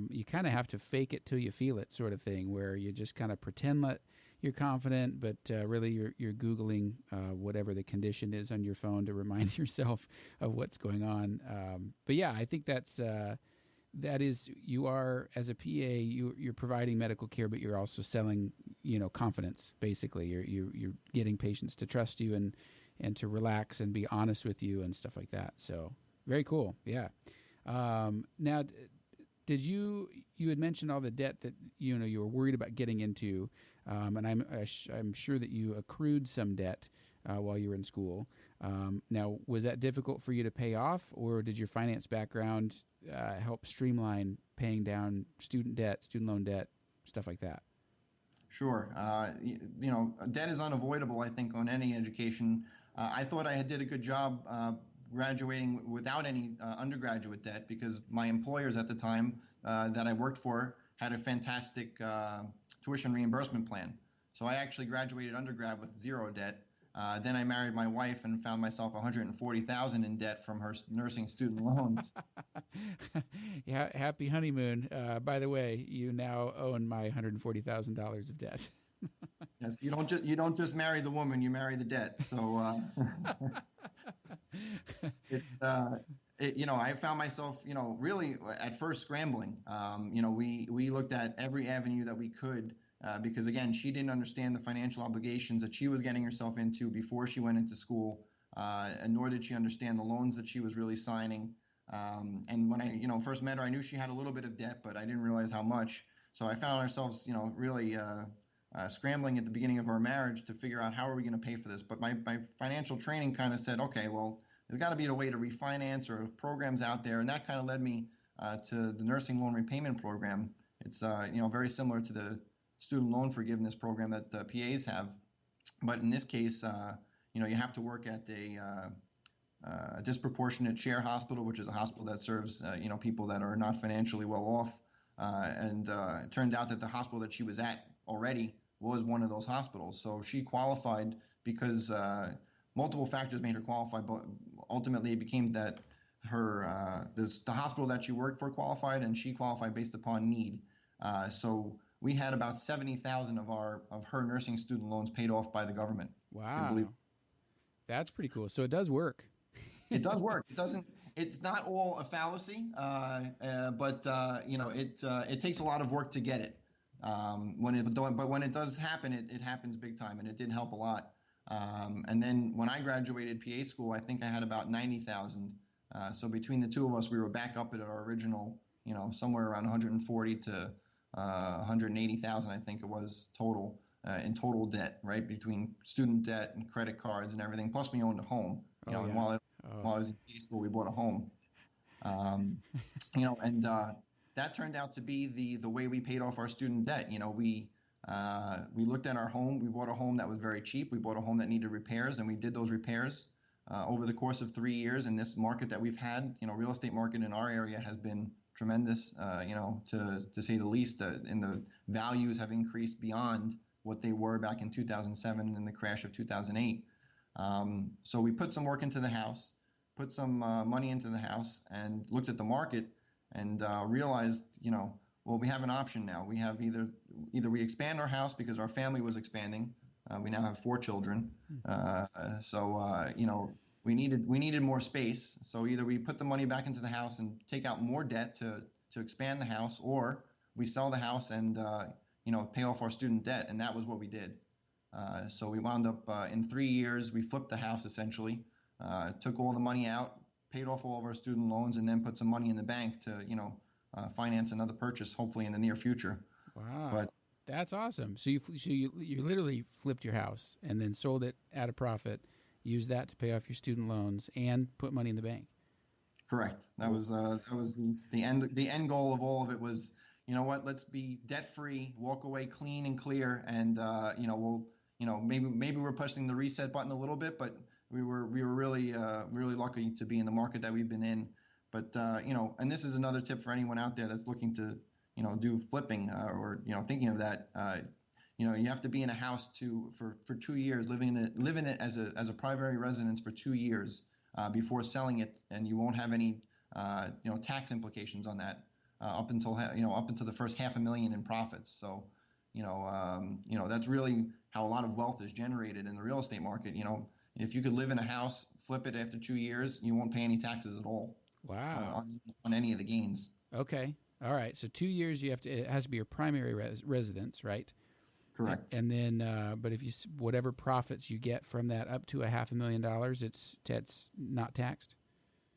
You kind of have to fake it till you feel it, sort of thing, where you just kind of pretend that you're confident, but really you're googling whatever the condition is on your phone to remind yourself of what's going on. But yeah, I think that is, you are, as a PA, you're providing medical care, but you're also selling, confidence. Basically, you're getting patients to trust you and to relax and be honest with you and stuff like that. So very cool. Yeah. Now, did you had mentioned all the debt that you were worried about getting into, and I'm sure that you accrued some debt while you were in school. Now, was that difficult for you to pay off, or did your finance background help streamline paying down student loan debt, stuff like that? Sure. Debt is unavoidable, I think, on any education. I thought I had did a good job graduating without any undergraduate debt because my employers at the time that I worked for had a fantastic tuition reimbursement plan. So I actually graduated undergrad with zero debt. Then I married my wife and found myself 140,000 in debt from her nursing student loans. Yeah, happy honeymoon. By the way, you now own my $140,000 of debt. Yes, you don't just marry the woman, you marry the debt. So it, uh, I found myself, really at first scrambling. We looked at every avenue that we could because again, she didn't understand the financial obligations that she was getting herself into before she went into school, and nor did she understand the loans that she was really signing. And when I, first met her, I knew she had a little bit of debt, but I didn't realize how much. So I found ourselves, really scrambling at the beginning of our marriage to figure out how are we going to pay for this. But my financial training kind of said, okay, well, there's got to be a way to refinance or programs out there, and that kind of led me to the nursing loan repayment program. It's very similar to the student loan forgiveness program that the PAs have, but in this case, you have to work at a disproportionate share hospital, which is a hospital that serves people that are not financially well off. And it turned out that the hospital that she was at already was one of those hospitals. So she qualified because multiple factors made her qualify, but ultimately it became that the hospital that she worked for qualified, and she qualified based upon need. So we had about 70,000 of her nursing student loans paid off by the government. Can you believe Wow, that's pretty cool. So it does work. it does work? It doesn't. It's not all a fallacy, but it takes a lot of work to get it. But when it does happen, it happens big time, and it did help a lot. And then when I graduated PA school, I think I had about 90,000. So between the two of us, we were back up at our original, somewhere around 140 to 180,000, I think it was total in total debt, right? Between student debt and credit cards and everything. Plus, we owned a home, Oh and yeah. while Oh. I was in PA school, we bought a home. Um, and that turned out to be the way we paid off our student debt. We looked at our home. We bought a home that was very cheap. We bought a home that needed repairs, and we did those repairs over the course of 3 years. And this market that we've had, real estate market in our area has been tremendous, to say the least. And the values have increased beyond what they were back in 2007 and the crash of 2008. So we put some work into the house, put some money into the house, and looked at the market and realized, well, we have an option now. We have either we expand our house because our family was expanding. We now have 4 children, we needed more space. So either we put the money back into the house and take out more debt to expand the house, or we sell the house and pay off our student debt. And that was what we did. So we wound up in 3 years, we flipped the house essentially, took all the money out, paid off all of our student loans, and then put some money in the bank to finance another purchase, hopefully in the near future. But Wow, that's awesome. So you literally flipped your house and then sold it at a profit, used that to pay off your student loans and put money in the bank. correct. That Well, was the end goal of all of it was, what, let's be debt free, walk away clean and clear, and we'll maybe we're pushing the reset button a little bit, but we were really lucky to be in the market that we've been in. But and this is another tip for anyone out there that's looking to do flipping or thinking of that. you have to be in a house for 2 years, living it as a primary residence for 2 years before selling it, and you won't have any tax implications on that up until the first half a million in profits. So that's really how a lot of wealth is generated in the real estate market. If you could live in a house, flip it after 2 years, you won't pay any taxes at all Wow. on any of the gains. Okay. All right. So 2 years, it has to be your primary residence, right? Correct. And then, but if whatever profits you get from that up to $500,000, it's not taxed.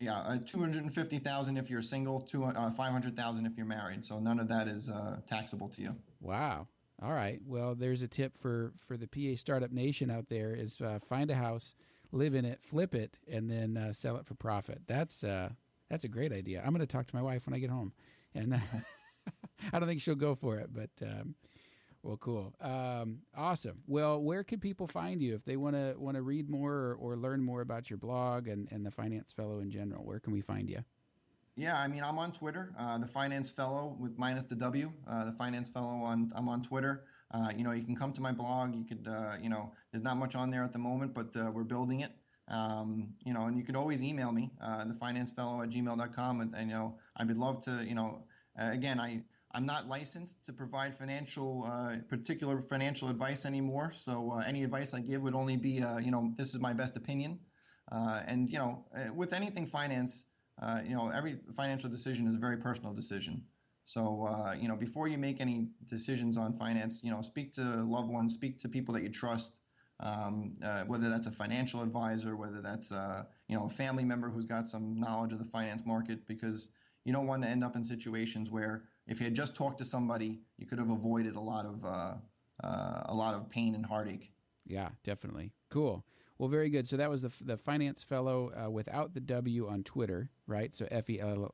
Yeah, 250,000 if you're single, 500,000 if you're married. So none of that is taxable to you. Wow. All right. Well, there's a tip for the PA startup nation out there: is find a house, live in it, flip it, and then sell it for profit. That's a great idea. I'm going to talk to my wife when I get home, and I don't think she'll go for it, but. Well, cool. Awesome. Well, where can people find you if they want to read more or learn more about your blog and the Finance Fellow in general? Where can we find you? Yeah, I mean, I'm on Twitter, the Finance Fellow with minus the W, the Finance Fellow I'm on Twitter. You can come to my blog. You could, there's not much on there at the moment, but we're building it. And you could always email me, thefinancefellow@gmail.com. And I would love to, again, I'm not licensed to provide particular financial advice anymore. So any advice I give would only be, this is my best opinion. With anything finance, every financial decision is a very personal decision. So, before you make any decisions on finance, speak to loved ones, speak to people that you trust, whether that's a financial advisor, whether that's, a family member who's got some knowledge of the finance market, because you don't want to end up in situations where if you had just talked to somebody, you could have avoided a lot of pain and heartache. Yeah, definitely. Cool. Well, very good. So that was the Finance Fellow without the W on Twitter, right? So FELLO,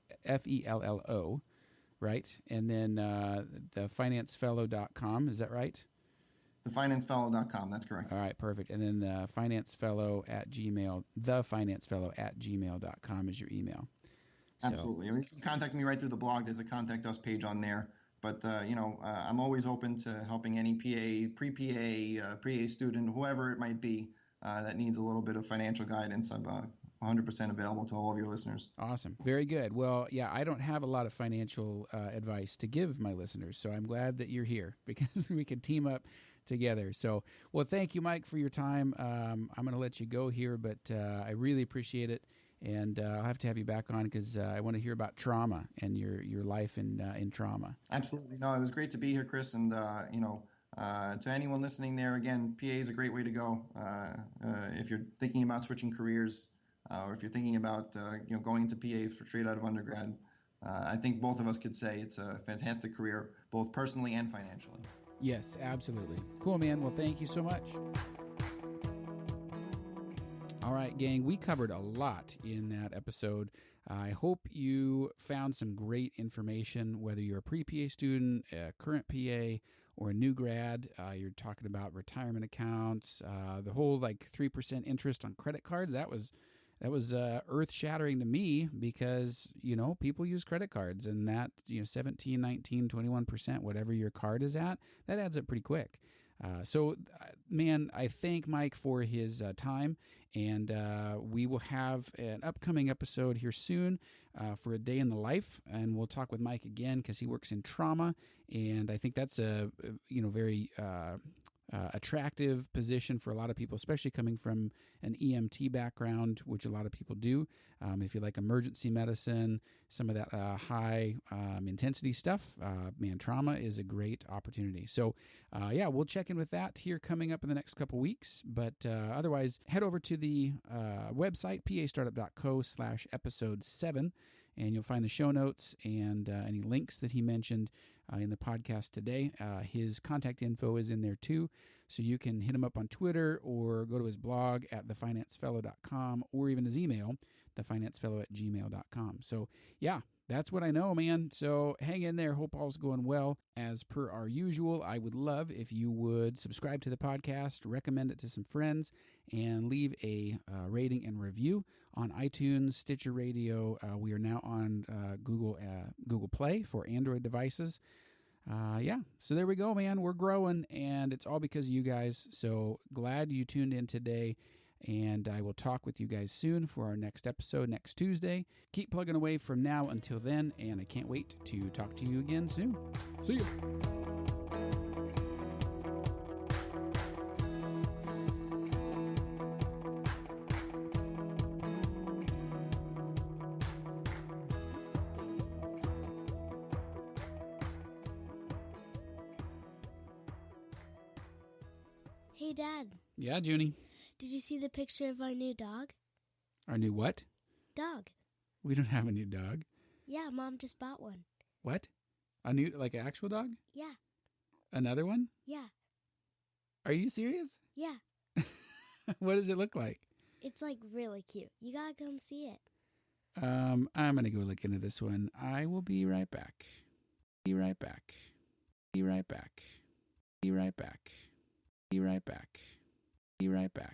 right? And then the financefellow.com, is that right? Thefinancefellow.com, that's correct. All right, perfect. And then the thefinancefellow@gmail.com is your email. Absolutely. You can contact me right through the blog. There's a contact us page on there. But, I'm always open to helping any PA, pre-PA, pre-A student, whoever it might be that needs a little bit of financial guidance. I'm 100% available to all of your listeners. Awesome. Very good. Well, yeah, I don't have a lot of financial advice to give my listeners, so I'm glad that you're here because we can team up together. So, well, thank you, Mike, for your time. I'm going to let you go here, but I really appreciate it. And I'll have to have you back on because I want to hear about trauma and your life in trauma. Absolutely. No, it was great to be here, Chris. And, to anyone listening there, again, PA is a great way to go. If you're thinking about switching careers or if you're thinking about, going into PA straight out of undergrad, I think both of us could say it's a fantastic career, both personally and financially. Yes, absolutely. Cool, man. Well, thank you so much. All right, gang, we covered a lot in that episode. I hope you found some great information, whether you're a pre-PA student, a current PA, or a new grad. You're talking about retirement accounts, the whole 3% interest on credit cards. That was earth-shattering to me because, people use credit cards and that, 17, 19, 21%, whatever your card is at, that adds up pretty quick. Man, I thank Mike for his time, and we will have an upcoming episode here soon for a day in the life, and we'll talk with Mike again because he works in trauma, and I think that's a very attractive position for a lot of people, especially coming from an EMT background, which a lot of people do. If you like emergency medicine, some of that high intensity stuff, trauma is a great opportunity. So, we'll check in with that here coming up in the next couple weeks. But otherwise, head over to the website, pastartup.co/episode 7, and you'll find the show notes and any links that he mentioned in the podcast today. His contact info is in there too, so you can hit him up on Twitter or go to his blog at thefinancefellow.com or even his email, thefinancefellow@gmail.com. So, yeah, that's what I know, man. So hang in there. Hope all's going well. As per our usual, I would love if you would subscribe to the podcast, recommend it to some friends, and leave a rating and review on iTunes, Stitcher Radio. We are now on Google Play for Android devices. Yeah, so there we go, man. We're growing, and it's all because of you guys. So glad you tuned in today, and I will talk with you guys soon for our next episode next Tuesday. Keep plugging away from now until then, and I can't wait to talk to you again soon. See you. Hey, Dad, Yeah, Junie. did you see the picture of our new dog? Our new what? Dog. We don't have a new dog. Yeah, Mom just bought one. What? A new, like an actual dog? Yeah, Another one? yeah, Are you serious? yeah. What does it look like? It's like really cute. You gotta come see it. I'm gonna go look into this one. I will be right back. Be right back. Be right back. Be right back. Be right back. Be right back.